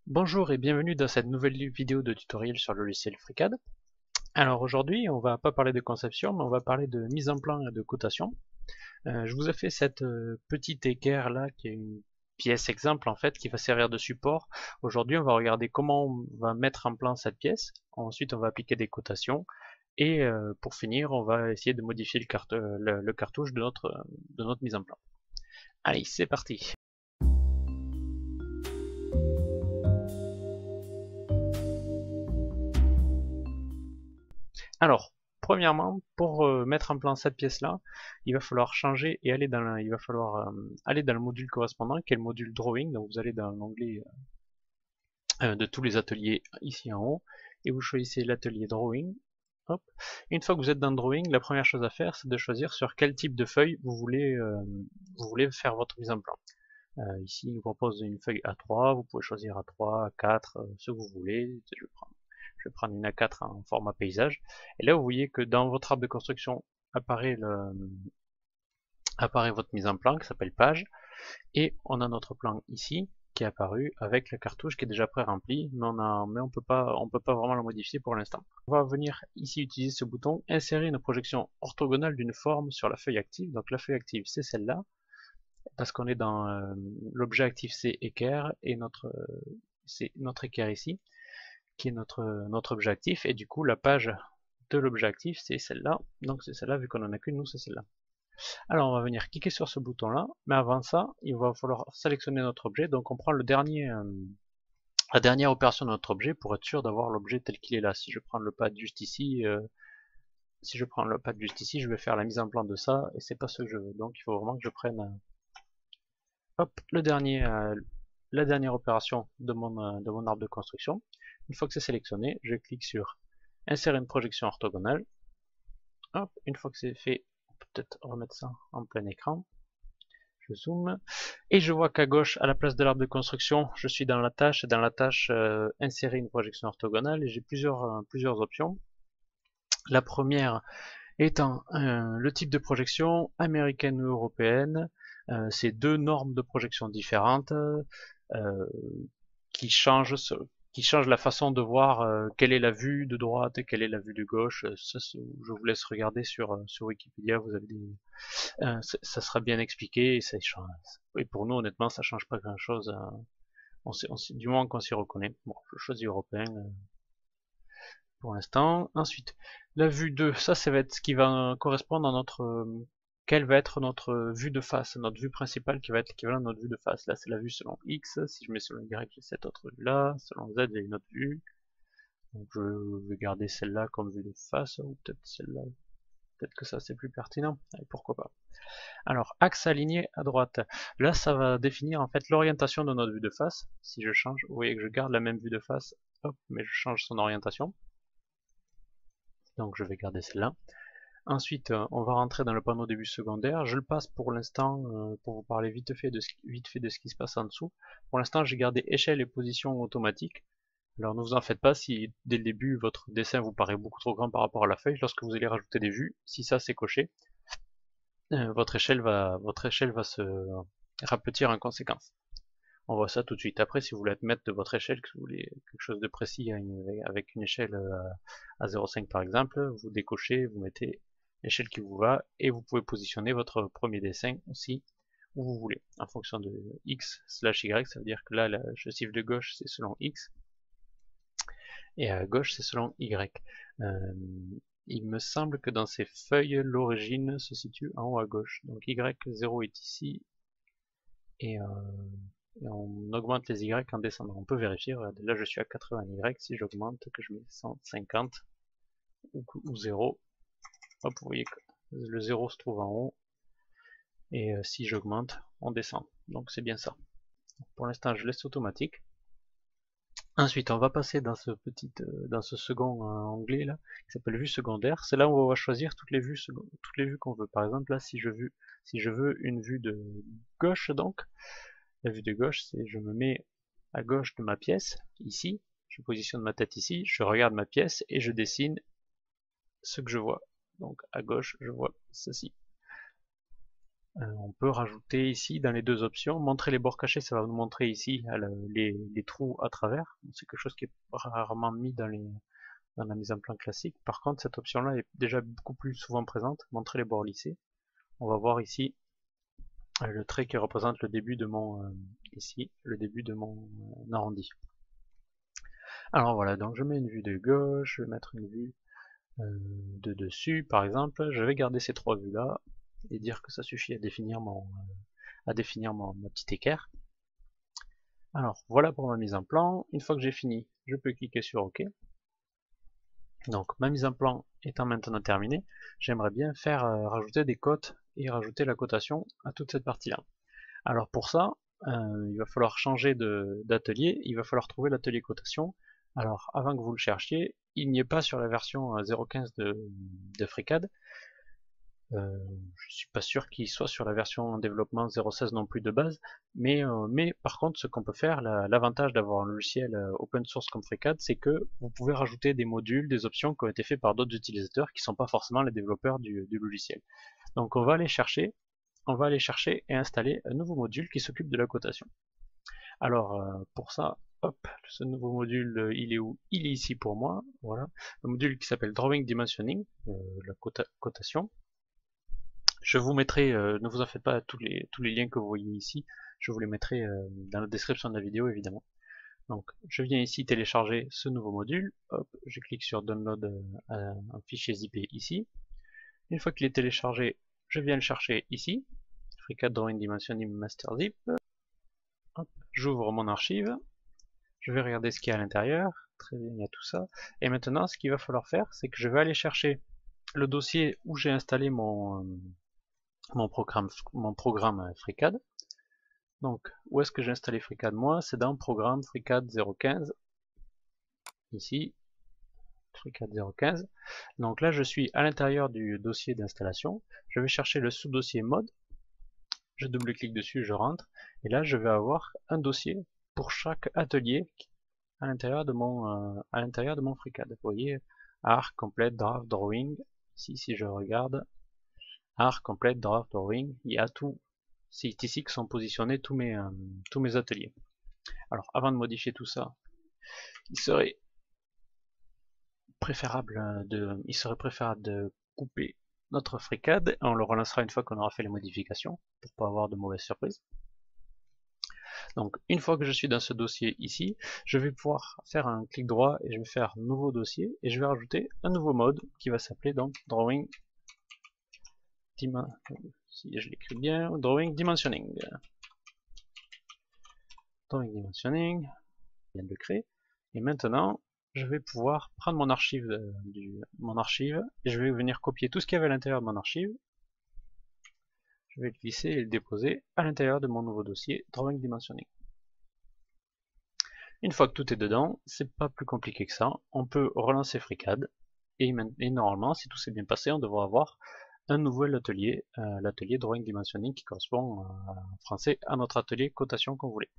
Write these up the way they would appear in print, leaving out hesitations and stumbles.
Bonjour et bienvenue dans cette nouvelle vidéo de tutoriel sur le logiciel FreeCAD. Alors aujourd'hui on va pas parler de conception mais on va parler de mise en plan et de cotation. Je vous ai fait cette petite équerre là qui est une pièce exemple en fait qui va servir de support. Aujourd'hui on va regarder comment on va mettre en plan cette pièce, ensuite on va appliquer des cotations et pour finir on va essayer de modifier le cartouche de notre mise en plan. Allez c'est parti. Alors, premièrement, pour mettre en place cette pièce-là, il va falloir changer et aller il va falloir aller dans le module correspondant, qui est le module Drawing. Donc vous allez dans l'onglet de tous les ateliers ici en haut, et vous choisissez l'atelier Drawing. Hop. Une fois que vous êtes dans Drawing, la première chose à faire, c'est de choisir sur quel type de feuille vous voulez faire votre mise en plan. Ici, il vous propose une feuille A3, vous pouvez choisir A3, A4, ce que vous voulez. Je vais prendre une A4 en format paysage. Et là, vous voyez que dans votre arbre de construction apparaît votre mise en plan qui s'appelle page. Et on a notre plan ici qui est apparu avec la cartouche qui est déjà pré-remplie, mais on peut pas vraiment la modifier pour l'instant. On va venir ici utiliser ce bouton, insérer une projection orthogonale d'une forme sur la feuille active. Donc la feuille active, c'est celle-là, parce qu'on est dans l'objet actif, c'est équerre, et c'est notre équerre ici, qui est notre objet actif, et du coup la page de l'objet actif c'est celle-là, donc c'est celle-là, vu qu'on en a qu'une, nous c'est celle-là. Alors on va venir cliquer sur ce bouton là, mais avant ça il va falloir sélectionner notre objet, donc on prend la dernière opération de notre objet pour être sûr d'avoir l'objet tel qu'il est là. Si je prends le pad juste ici, je vais faire la mise en plan de ça, et c'est pas ce que je veux, donc il faut vraiment que je prenne hop, la dernière opération de mon arbre de construction. Une fois que c'est sélectionné, je clique sur insérer une projection orthogonale. Hop, une fois que c'est fait, on peut peut-être remettre ça en plein écran. Je zoome et je vois qu'à gauche, à la place de l'arbre de construction, je suis dans la tâche, insérer une projection orthogonale, et j'ai plusieurs options. La première étant le type de projection américaine ou européenne. C'est deux normes de projection différentes euh, qui changent la façon de voir quelle est la vue de droite et quelle est la vue de gauche. Ça, je vous laisse regarder sur Wikipédia, vous avez ça sera bien expliqué, et pour nous honnêtement ça change pas grand chose, du moins qu'on s'y reconnaît. Bon, je choisis européen pour l'instant. Ensuite, la vue 2, ça va être ce qui va correspondre à quelle va être notre vue de face, notre vue principale qui va être l'équivalent de notre vue de face. Là, c'est la vue selon X. Si je mets selon Y, j'ai cette autre vue là. Selon Z, j'ai une autre vue. Donc, je vais garder celle-là comme vue de face, ou peut-être celle-là. Peut-être que ça, c'est plus pertinent. Allez, pourquoi pas. Alors, axe aligné à droite. Là, ça va définir en fait l'orientation de notre vue de face. Si je change, vous voyez que je garde la même vue de face, hop, mais je change son orientation. Donc, je vais garder celle-là. Ensuite, on va rentrer dans le panneau des vues secondaires. Je le passe pour l'instant pour vous parler vite fait de ce qui se passe en dessous. Pour l'instant, j'ai gardé échelle et position automatique. Alors ne vous en faites pas si dès le début votre dessin vous paraît beaucoup trop grand par rapport à la feuille. Lorsque vous allez rajouter des vues, si ça c'est coché, votre échelle va se rapetir en conséquence. On voit ça tout de suite. Après, si vous voulez mettre de votre échelle, que vous voulez quelque chose de précis avec une échelle à 0,5 par exemple, vous décochez, vous mettez l'échelle qui vous va, et vous pouvez positionner votre premier dessin aussi où vous voulez, en fonction de x/y, ça veut dire que là, le chiffre de gauche c'est selon x, et à gauche c'est selon y. Il me semble que dans ces feuilles, l'origine se situe en haut à gauche, donc y0 est ici, et on augmente les Y en descendant. On peut vérifier, là je suis à 80 Y, si j'augmente, que je mets 150 ou 0, hop, vous voyez que le 0 se trouve en haut, et si j'augmente, on descend. Donc c'est bien ça. Pour l'instant je laisse automatique. Ensuite on va passer dans ce second onglet là, qui s'appelle vue secondaire. C'est là où on va choisir toutes les vues qu'on veut. Par exemple là, si je veux une vue de gauche, donc la vue de gauche, c'est je me mets à gauche de ma pièce, ici, je positionne ma tête ici, je regarde ma pièce et je dessine ce que je vois. Donc à gauche, je vois ceci. On peut rajouter ici dans les deux options, montrer les bords cachés, ça va nous montrer ici les trous à travers. C'est quelque chose qui est rarement mis dans la mise en plan classique. Par contre, cette option-là est déjà beaucoup plus souvent présente, montrer les bords lissés. On va voir ici le trait qui représente le début de mon ici, le début de mon arrondi. Alors voilà, donc je mets une vue de gauche, je vais mettre une vue de dessus par exemple. Je vais garder ces trois vues là et dire que ça suffit à définir mon petit équerre. Alors voilà pour ma mise en plan. Une fois que j'ai fini, je peux cliquer sur OK. Donc ma mise en plan étant maintenant terminée, j'aimerais bien faire rajouter des cotes et rajouter la cotation à toute cette partie là. Alors pour ça, il va falloir changer d'atelier, il va falloir trouver l'atelier cotation. Alors avant que vous le cherchiez, il n'y est pas sur la version 0.15 de FreeCAD. Je suis pas sûr qu'il soit sur la version développement 0.16 non plus de base, mais par contre ce qu'on peut faire, l'avantage d'avoir un logiciel open source comme FreeCAD, c'est que vous pouvez rajouter des modules, des options qui ont été faits par d'autres utilisateurs qui ne sont pas forcément les développeurs du logiciel. Donc on va aller chercher et installer un nouveau module qui s'occupe de la cotation. Alors pour ça, hop, ce nouveau module, il est où? Il est ici pour moi, voilà, un module qui s'appelle Drawing Dimensioning, la cotation. Je vous mettrai, ne vous en faites pas, tous les liens que vous voyez ici, je vous les mettrai dans la description de la vidéo évidemment. Donc je viens ici télécharger ce nouveau module, hop, je clique sur Download un fichier zippé ici. Une fois qu'il est téléchargé, je viens le chercher ici, FreeCAD Drawing Dimensioning Master Zip. J'ouvre mon archive, je vais regarder ce qu'il y a à l'intérieur, très bien, il y a tout ça. Et maintenant, ce qu'il va falloir faire, c'est que je vais aller chercher le dossier où j'ai installé mon programme FreeCAD. Donc, où est-ce que j'ai installé FreeCAD moi? C'est dans Programme FreeCAD 0.15. Ici, FreeCAD 0.15. Donc là, je suis à l'intérieur du dossier d'installation. Je vais chercher le sous-dossier mode. Je double-clique dessus, je rentre. Et là, je vais avoir un dossier pour chaque atelier à l'intérieur de mon FreeCAD. Vous voyez, Art, Complete, Draft, Drawing. Ici, si je regarde, Art, Complete, Draft, Drawing, il y a tout. C'est ici que sont positionnés tous mes ateliers. Alors, avant de modifier tout ça, il serait préférable de couper notre FreeCAD. On le relancera une fois qu'on aura fait les modifications, pour pas avoir de mauvaises surprises. Donc, une fois que je suis dans ce dossier ici, je vais pouvoir faire un clic droit et je vais faire nouveau dossier et je vais rajouter un nouveau mode qui va s'appeler donc Drawing si je l'écris bien, Drawing Dimensioning. Drawing Dimensioning, je viens de le créer. Et maintenant, je vais pouvoir prendre mon archive, et je vais venir copier tout ce qu'il y avait à l'intérieur de mon archive. Je vais le glisser et le déposer à l'intérieur de mon nouveau dossier Drawing Dimensioning. Une fois que tout est dedans, c'est pas plus compliqué que ça. On peut relancer FreeCAD et normalement, si tout s'est bien passé, on devrait avoir un nouvel atelier, l'atelier Drawing Dimensioning qui correspond en français à notre atelier cotation qu'on voulait.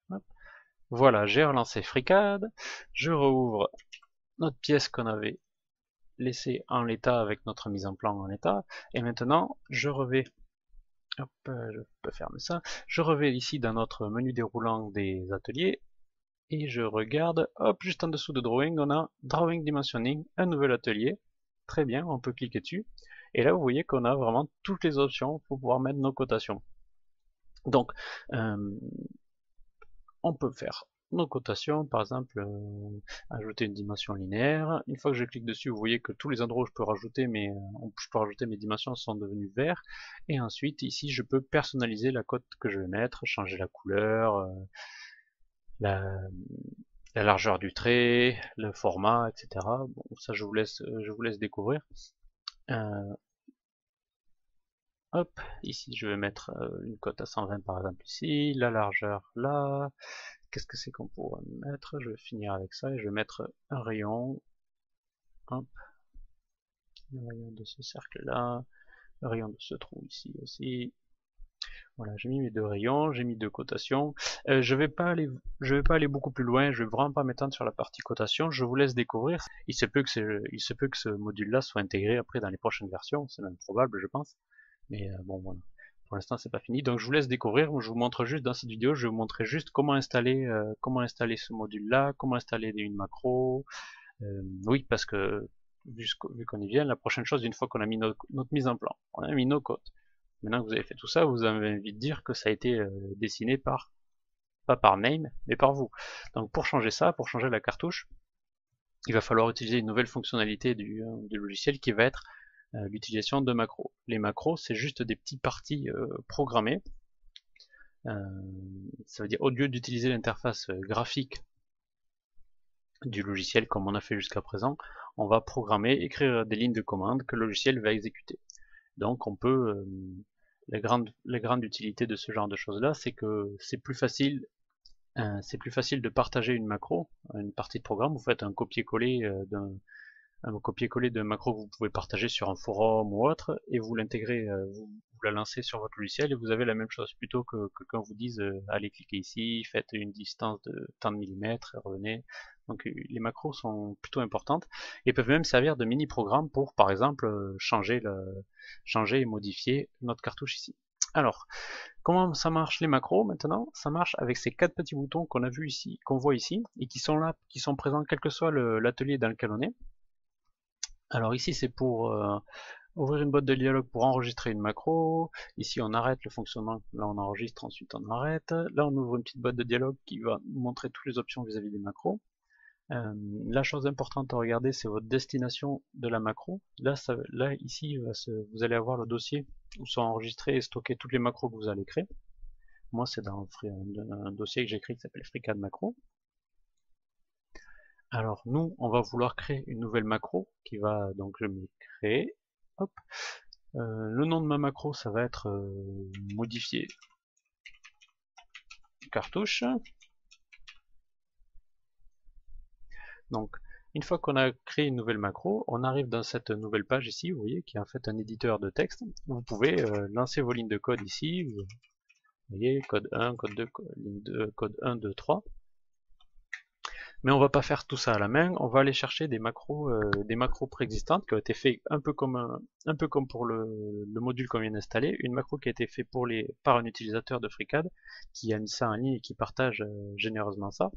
Hop. Voilà, j'ai relancé FreeCAD, je rouvre notre pièce qu'on avait laissée en l'état avec notre mise en plan en l'état, et maintenant je revais, hop, je peux fermer ça, je revais ici dans notre menu déroulant des ateliers, et je regarde, hop, juste en dessous de Drawing, on a Drawing Dimensioning, un nouvel atelier. Très bien, on peut cliquer dessus. Et là, vous voyez qu'on a vraiment toutes les options pour pouvoir mettre nos cotations. Donc, on peut faire nos cotations, par exemple, ajouter une dimension linéaire. Une fois que je clique dessus, vous voyez que tous les endroits où je peux rajouter mes dimensions sont devenus verts. Et ensuite, ici, je peux personnaliser la cote que je vais mettre, changer la couleur, la largeur du trait, le format, etc. Bon, ça je vous laisse découvrir. Hop, ici je vais mettre une cote à 120 par exemple ici, la largeur là. Qu'est-ce que c'est qu'on pourrait mettre? Je vais finir avec ça et je vais mettre un rayon. Hop, le rayon de ce cercle là, le rayon de ce trou ici aussi. Voilà, j'ai mis mes deux rayons, j'ai mis deux cotations. Je vais pas aller beaucoup plus loin, je vais vraiment pas m'étendre sur la partie cotation, je vous laisse découvrir. Il se peut que ce module-là soit intégré après dans les prochaines versions, c'est même probable, je pense. Mais bon, voilà. Pour l'instant, c'est pas fini. Donc, je vous laisse découvrir. Je vous montre juste dans cette vidéo, je vais vous montrer juste comment installer ce module-là, comment installer une macro. Oui, parce que vu qu'on y vient, la prochaine chose, une fois qu'on a mis notre mise en plan, on a mis nos codes. Maintenant que vous avez fait tout ça, vous avez envie de dire que ça a été dessiné pas par Name, mais par vous. Donc pour changer ça, pour changer la cartouche, il va falloir utiliser une nouvelle fonctionnalité du logiciel qui va être l'utilisation de macros. Les macros, c'est juste des petits parties programmées. Ça veut dire au lieu d'utiliser l'interface graphique du logiciel comme on a fait jusqu'à présent, on va programmer, écrire des lignes de commande que le logiciel va exécuter. Donc on peut, la grande utilité de ce genre de choses là, c'est que c'est plus facile de partager une macro, une partie de programme. Vous faites un copier-coller d'un macro que vous pouvez partager sur un forum ou autre, et vous l'intégrez, vous la lancez sur votre logiciel et vous avez la même chose, plutôt que quelqu'un vous dise allez cliquer ici, faites une distance de tant de millimètres, revenez. Donc les macros sont plutôt importantes et peuvent même servir de mini-programme pour par exemple changer et modifier notre cartouche ici. Alors, comment ça marche les macros maintenant? Ça marche avec ces 4 petits boutons qu'on a vu ici, qu'on voit ici, et qui sont là, qui sont présents quel que soit l'atelier dans lequel on est. Alors ici c'est pour ouvrir une boîte de dialogue pour enregistrer une macro. Ici on arrête le fonctionnement, là on enregistre, ensuite on arrête. Là on ouvre une petite boîte de dialogue qui va montrer toutes les options vis-à-vis des macros. La chose importante à regarder, c'est votre destination de la macro. Là, ici, vous allez avoir le dossier où sont enregistrées et stockées toutes les macros que vous allez créer. Moi, c'est dans un dossier que j'ai créé qui s'appelle FreeCAD Macro. Alors, nous, on va vouloir créer une nouvelle macro qui va, donc je vais créer. Hop. Le nom de ma macro, ça va être modifier cartouche. Donc, une fois qu'on a créé une nouvelle macro, on arrive dans cette nouvelle page ici, vous voyez, qui est en fait un éditeur de texte. Vous pouvez lancer vos lignes de code ici, vous voyez, code 1, code 2, ligne 2, code 1, 2, 3. Mais on va pas faire tout ça à la main, on va aller chercher des macros préexistantes qui ont été fait un peu comme pour le module qu'on vient d'installer, une macro qui a été faite par un utilisateur de FreeCAD qui a mis ça en ligne et qui partage généreusement ça.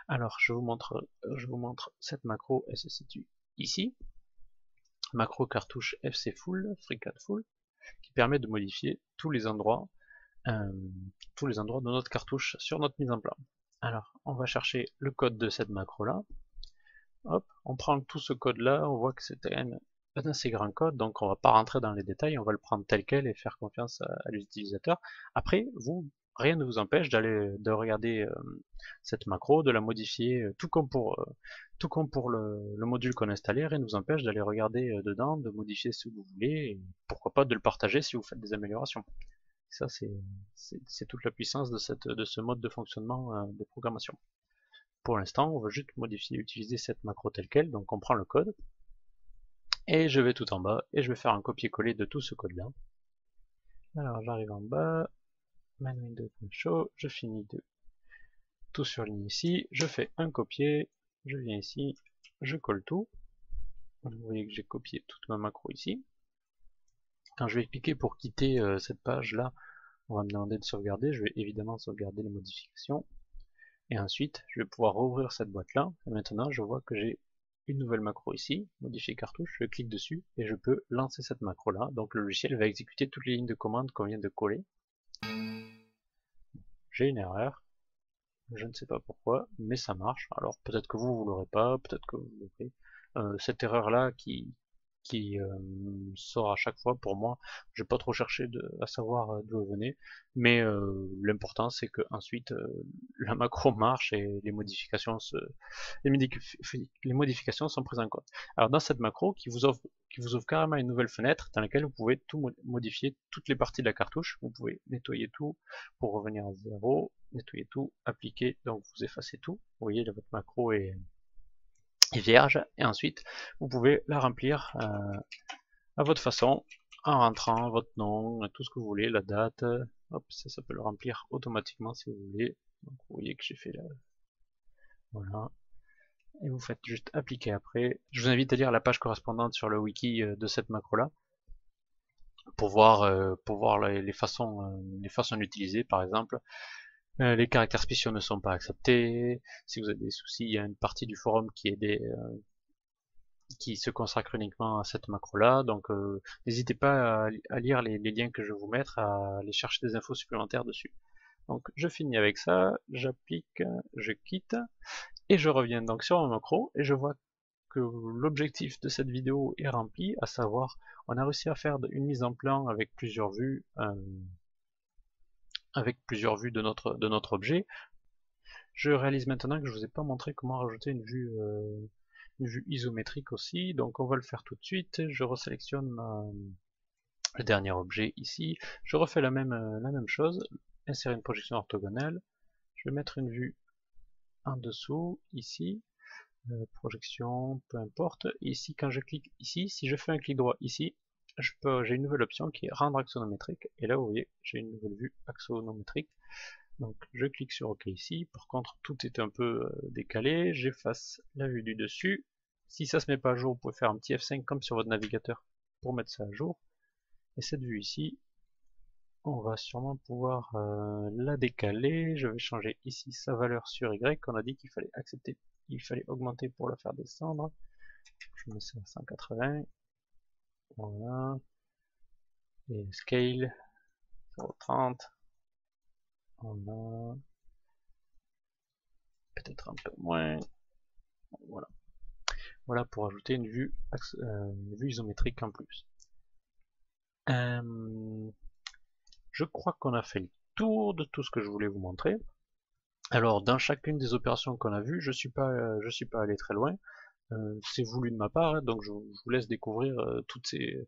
Alors je vous montre cette macro, elle se situe ici, macro cartouche FC Full, FreeCAD Full, qui permet de modifier tous les endroits de notre cartouche sur notre mise en plan. Alors, on va chercher le code de cette macro là. Hop, on prend tout ce code là, on voit que c'est un assez grand code, donc on va pas rentrer dans les détails, on va le prendre tel quel et faire confiance à l'utilisateur. Après, rien ne vous empêche de regarder cette macro, de la modifier, tout comme pour le module qu'on a installé, rien ne vous empêche d'aller regarder dedans, de modifier ce que vous voulez, et pourquoi pas de le partager si vous faites des améliorations. Ça, c'est toute la puissance de ce mode de fonctionnement de programmation. Pour l'instant, on va juste utiliser cette macro telle quelle, donc on prend le code, et je vais tout en bas, et je vais faire un copier-coller de tout ce code-là. Alors j'arrive en bas, main window show, je finis de tout surligner ici, je fais un copier, je viens ici, je colle tout. Vous voyez que j'ai copié toute ma macro ici. Quand je vais cliquer pour quitter cette page là, on va me demander de sauvegarder, je vais évidemment sauvegarder les modifications. Et ensuite, je vais pouvoir rouvrir cette boîte là, et maintenant je vois que j'ai une nouvelle macro ici, modifier cartouche, je clique dessus, et je peux lancer cette macro là, donc le logiciel va exécuter toutes les lignes de commande qu'on vient de coller. J'ai une erreur, je ne sais pas pourquoi, mais ça marche, alors peut-être que vous l'aurez pas, peut-être que vous l'aurez. Cette erreur là qui sort à chaque fois pour moi. J'ai pas trop cherché à savoir d'où elle venait, mais l'important c'est que ensuite la macro marche et les modifications sont prises en compte. Alors dans cette macro qui vous ouvre carrément une nouvelle fenêtre dans laquelle vous pouvez tout modifier, toutes les parties de la cartouche. Vous pouvez nettoyer tout pour revenir à zéro, nettoyer tout, appliquer, donc vous effacez tout. Vous voyez, votre macro est vierge, et ensuite vous pouvez la remplir à votre façon en rentrant votre nom, tout ce que vous voulez, la date. Hop, ça peut le remplir automatiquement si vous voulez. Donc vous voyez que j'ai fait là, voilà, et vous faites juste appliquer après. Je vous invite à lire la page correspondante sur le wiki de cette macro là pour voir les façons d'utiliser, par exemple. Les caractères spéciaux ne sont pas acceptés. Si vous avez des soucis, il y a une partie du forum qui se consacre uniquement à cette macro-là. Donc n'hésitez pas à lire les liens que je vais vous mettre, à aller chercher des infos supplémentaires dessus. Donc je finis avec ça, j'applique, je quitte, et je reviens donc sur ma macro, et je vois que l'objectif de cette vidéo est rempli, à savoir, on a réussi à faire une mise en plan avec plusieurs vues de notre objet. Je réalise maintenant que je vous ai pas montré comment rajouter une vue isométrique aussi, donc on va le faire tout de suite. Je resélectionne le dernier objet ici, je refais la même chose, insérer une projection orthogonale, je vais mettre une vue en dessous, ici, projection, peu importe, ici quand je clique ici, si je fais un clic droit ici, j'ai une nouvelle option qui est rendre axonométrique, et là vous voyez, j'ai une nouvelle vue axonométrique. Donc je clique sur OK ici, par contre tout est un peu décalé, j'efface la vue du dessus. Si ça se met pas à jour, vous pouvez faire un petit F5 comme sur votre navigateur pour mettre ça à jour. Et cette vue ici, on va sûrement pouvoir la décaler. Je vais changer ici sa valeur sur Y, on a dit qu'il fallait accepter, il fallait augmenter pour la faire descendre. Je mets ça à 180, voilà, et scale 0,30, voilà, peut-être un peu moins, voilà. Voilà pour ajouter une vue isométrique en plus. Je crois qu'on a fait le tour de tout ce que je voulais vous montrer. Alors dans chacune des opérations qu'on a vues, je suis pas allé très loin. C'est voulu de ma part, hein, donc je vous laisse découvrir toutes ces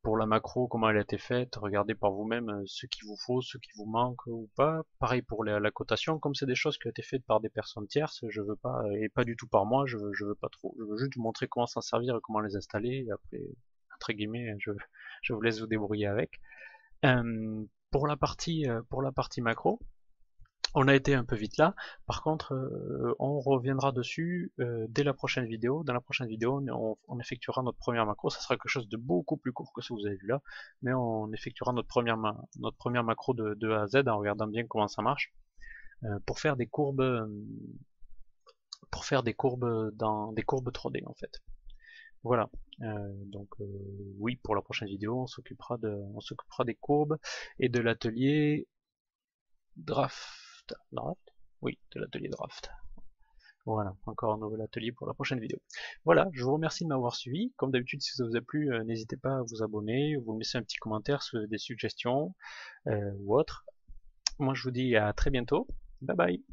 pour la macro, comment elle a été faite, regardez par vous-même ce qu'il vous faut, ce qui vous manque ou pas. Pareil pour la cotation, comme c'est des choses qui ont été faites par des personnes tierces, je veux pas, et pas du tout par moi, je veux pas trop. Je veux juste vous montrer comment s'en servir et comment les installer, et après, entre guillemets, je vous laisse vous débrouiller avec. Pour la partie macro, on a été un peu vite là, par contre on reviendra dessus dès la prochaine vidéo. Dans la prochaine vidéo on effectuera notre première macro, ça sera quelque chose de beaucoup plus court que ce que vous avez vu là, mais on effectuera notre première macro de A à Z en regardant bien comment ça marche, pour faire des courbes dans des courbes 3D en fait. Voilà, donc oui, pour la prochaine vidéo on s'occupera des courbes et de l'atelier draft. Oui, de l'atelier draft. Voilà, encore un nouvel atelier pour la prochaine vidéo. Voilà, je vous remercie de m'avoir suivi. Comme d'habitude, si ça vous a plu, n'hésitez pas à vous abonner, vous me laissez un petit commentaire si vous avez des suggestions ou autres. Moi, je vous dis à très bientôt. Bye bye.